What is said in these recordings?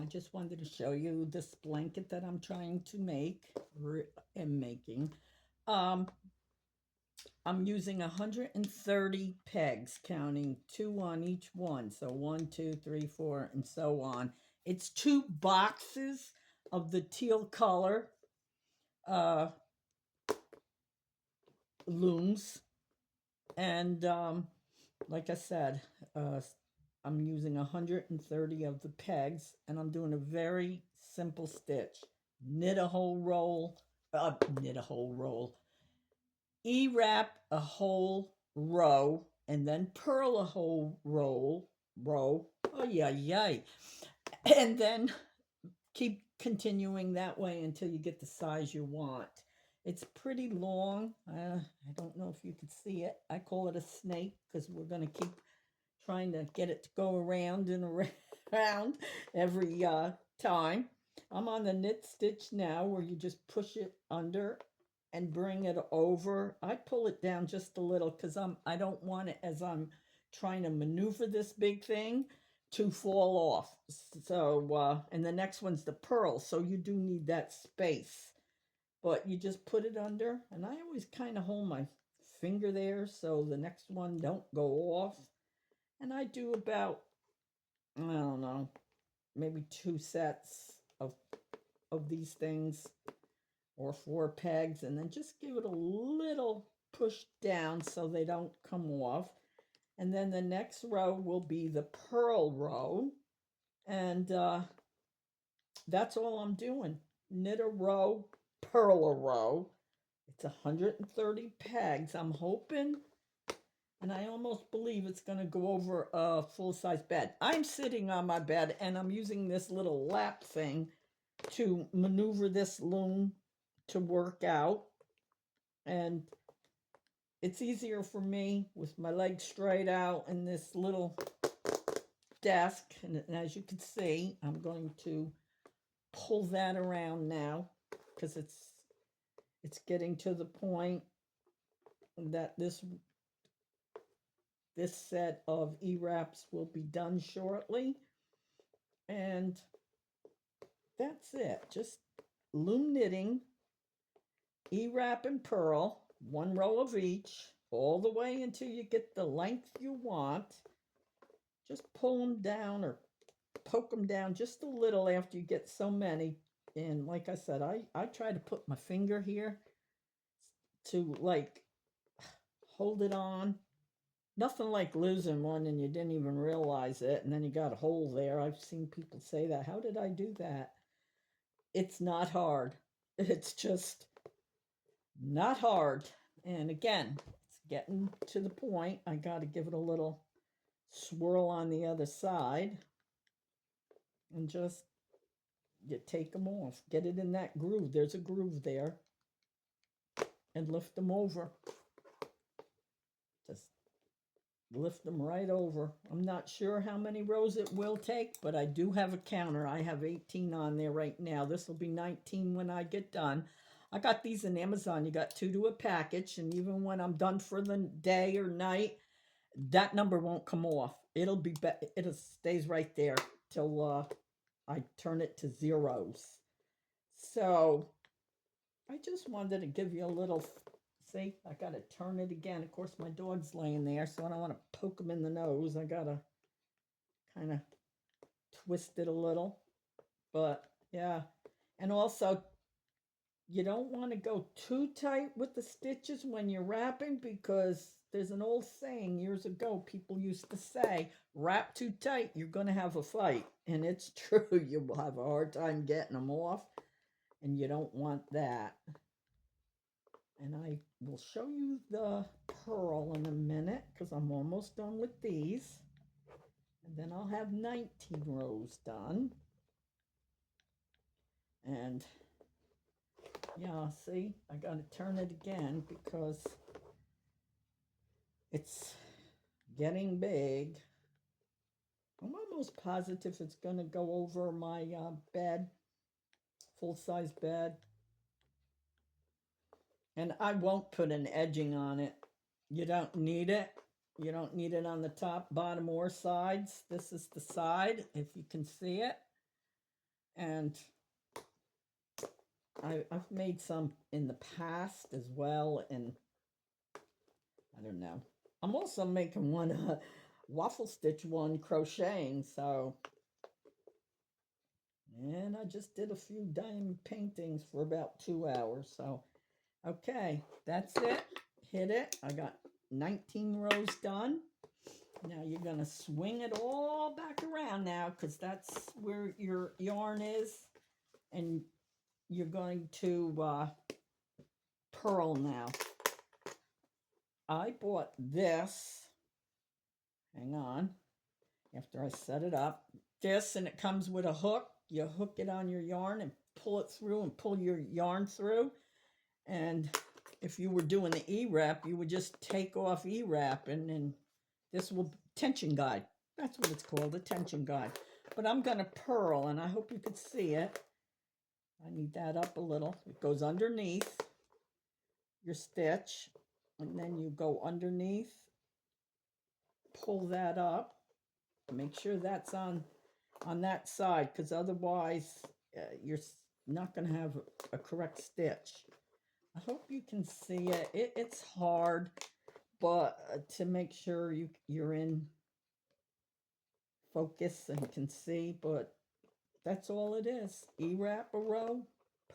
I just wanted to show you this blanket that I'm trying to make, or am making. Um, I'm using 130 pegs, counting 2 on each one. So 1, 2, 3, 4, and so on. It's 2 boxes of the teal color uh, looms. And like I said, I'm using 130 of the pegs, and I'm doing a very simple stitch. Knit a whole roll, knit a whole roll, E-wrap a whole row, and then purl a whole row. Oh, yeah, yay. And then keep continuing that way until you get the size you want. It's pretty long. I don't know if you can see it. I call it a snake because we're going to keep trying to get it to go around and around every time. I'm on the knit stitch now where you just push it under and bring it over. I pull it down just a little because I don't want it as I'm trying to maneuver this big thing to fall off. So and the next one's the purl, so you do need that space. But you just put it under, and I always kind of hold my finger there so the next one don't go off. And I do about, I don't know, maybe 2 sets of these things, or 4 pegs, and then just give it a little push down so they don't come off. And then the next row will be the purl row, and that's all I'm doing. Knit a row, purl a row. It's 130 pegs. I'm hoping, and I almost believe it's going to go over a full-size bed. I'm sitting on my bed, and I'm using this little lap thing to maneuver this loom to work out. And it's easier for me with my legs straight out and this little desk. And as you can see, I'm going to pull that around now because it's getting to the point that this set of E-wraps will be done shortly. And that's it. Just loom knitting, E-wrap and purl, 1 row of each, all the way until you get the length you want. Just pull them down or poke them down just a little after you get so many. And like I said, I try to put my finger here to like hold it on. Nothing like losing one and you didn't even realize it, and then you got a hole there. I've seen people say that. How did I do that? It's not hard. It's just not hard. And again, it's getting to the point. I got to give it a little swirl on the other side, and just you take them off. Get it in that groove. There's a groove there. And lift them over. Just lift them right over. I'm not sure how many rows it will take, but I do have a counter. I have 18 on there right now. This will be 19 when I get done. I got these in Amazon. You got 2 to a package, and even when I'm done for the day or night, that number won't come off. It stays right there till I turn it to zeros. So I just wanted to give you a little. See, I got to turn it again. Of course, my dog's laying there, so I don't want to poke him in the nose. I got to kind of twist it a little. But yeah, and also you don't want to go too tight with the stitches when you're wrapping, because there's an old saying years ago people used to say, wrap too tight, you're going to have a fight. And it's true. You will have a hard time getting them off, and you don't want that. And I will show you the purl in a minute because I'm almost done with these. And then I'll have 19 rows done. And yeah, see, I got to turn it again because it's getting big. I'm almost positive it's going to go over my bed, full-size bed. And I won't put an edging on it. You don't need it. You don't need it on the top, bottom, or sides. This is the side, if you can see it. And I've made some in the past as well, and I don't know. I'm also making one waffle stitch one crocheting, so, and I just did a few diamond paintings for about 2 hours. So okay, that's it. Hit it. I got 19 rows done. Now you're going to swing it all back around now, because that's where your yarn is, and you're going to purl now. I bought this, hang on, after I set it up, this, and it comes with a hook. You hook it on your yarn and pull it through and pull your yarn through. And if you were doing the E-wrap, you would just take off E-wrap, and then this will, tension guide. That's what it's called, a tension guide. But I'm going to purl, and I hope you could see it. I need that up a little. It goes underneath your stitch, and then you go underneath, pull that up, make sure that's on that side, because otherwise you're not going to have a correct stitch. I hope you can see it. It's hard, but to make sure you're in focus and can see, but that's all it is. E-wrap a row,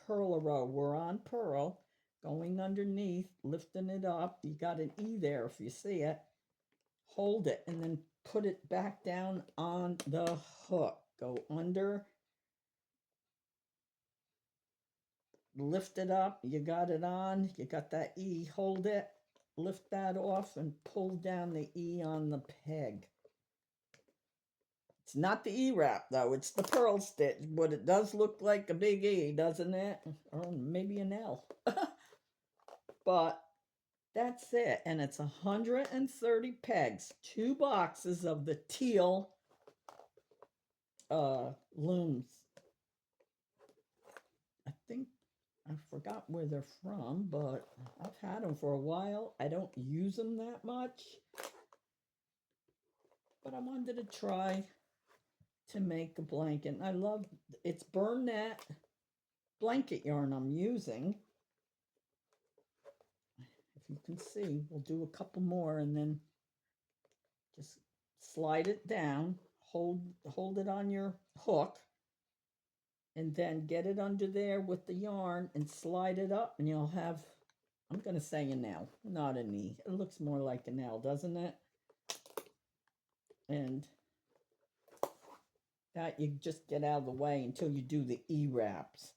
purl a row. We're on purl, going underneath, lifting it up. You got an E there if you see it. Hold it and then put it back down on the hook. Go under, lift it up. You got it on. You got that E. Hold it, lift that off, and pull down the E on the peg. It's not the E-wrap, though. It's the purl stitch, but it does look like a big E, doesn't it? Or maybe an L. But that's it. And it's 130 pegs. 2 boxes of the teal looms. I think, I forgot where they're from, but I've had them for a while. I don't use them that much. But I wanted to try to make a blanket. I love, it's Burnett blanket yarn I'm using. If you can see, we'll do a couple more and then just slide it down, hold it on your hook, and then get it under there with the yarn and slide it up, and you'll have, I'm going to say an L, not an E. It looks more like an L, doesn't it? And that you just get out of the way until you do the E-wraps.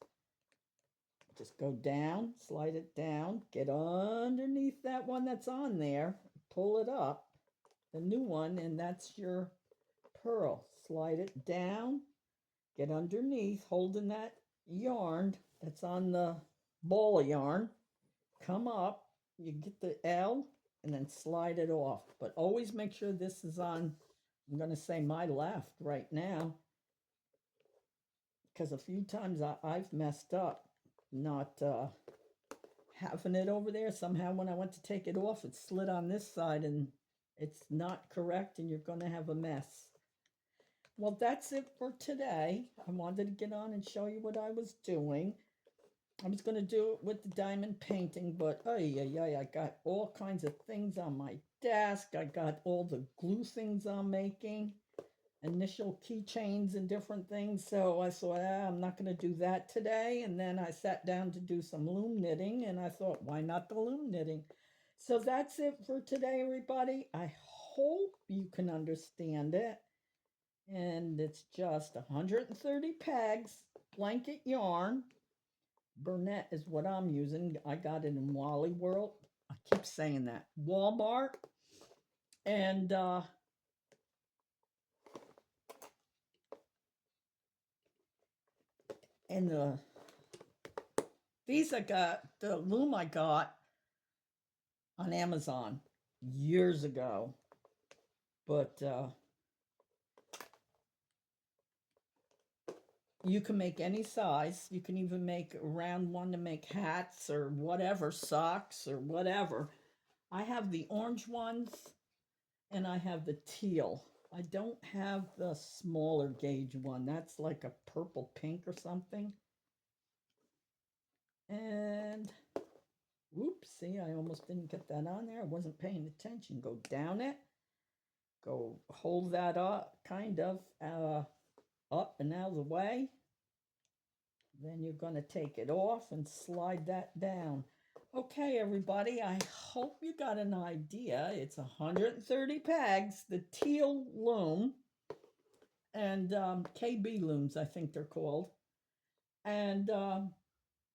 Just go down, slide it down, get underneath that one that's on there, pull it up, the new one, and that's your purl. Slide it down, get underneath, holding that yarn that's on the ball of yarn, come up, you get the L, and then slide it off. But always make sure this is on, I'm going to say my left right now, because a few times I've messed up not having it over there. Somehow when I went to take it off, it slid on this side, and it's not correct, and you're going to have a mess. Well, that's it for today. I wanted to get on and show you what I was doing. I was going to do it with the diamond painting, but I got all kinds of things on my desk. I got all the glue things I'm making, initial keychains and different things. So I thought, I'm not going to do that today. And then I sat down to do some loom knitting, and I thought, why not the loom knitting? So that's it for today, everybody. I hope you can understand it. And it's just 130 pegs, blanket yarn. Burnett is what I'm using. I got it in Wally World. I keep saying that. Walmart. And these I got, the loom I got on Amazon years ago. But you can make any size. You can even make a round one to make hats or whatever, socks or whatever. I have the orange ones and I have the teal. I don't have the smaller gauge one. That's like a purple pink or something. And whoops, see, I almost didn't get that on there. I wasn't paying attention. Go down it. Go hold that up, kind of up and out of the way. Then you're going to take it off and slide that down. Okay, everybody, I hope you got an idea. It's 130 pegs, the teal loom, and KB looms, I think they're called, and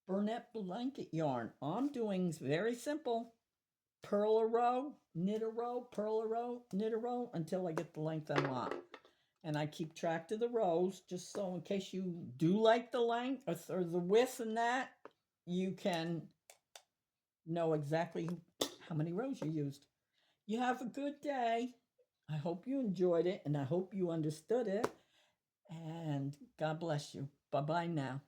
Burnett blanket yarn. I'm doing very simple. Purl a row, knit a row, purl a row, knit a row until I get the length I want. And I keep track of the rows just so in case you do like the length or the width and that, you can know exactly how many rows you used. You have a good day. I hope you enjoyed it and I hope you understood it. And God bless you. Bye-bye now.